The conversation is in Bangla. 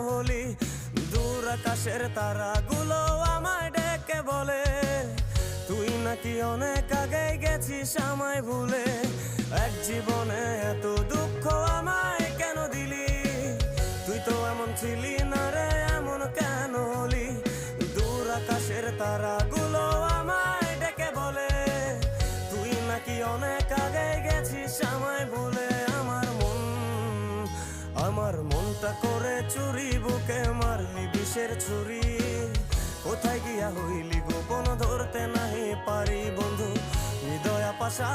হলি? দূর আকাশের তারাগুলো আমায় ডেকে বলে তুই নাকি অনেক আগে গেছিস আমায় ভুলে। এক জীবনে এত দুঃখ আমায় কেন দিলি? তুই তো এমন ছিলি না রে, এমন কেন হলি? দূর আকাশের তারাগুলো আমায় ডেকে বলে তুই নাকি অনেক আগে গেছিস আমায় ভুলে। আমার মনটা করে চুরি, বুকে মারলি বিষের ছুরি। কোথায় গিয়া হইলি গোপন, ধরতে নাহি পারি বন্ধু। হৃদয় পাশা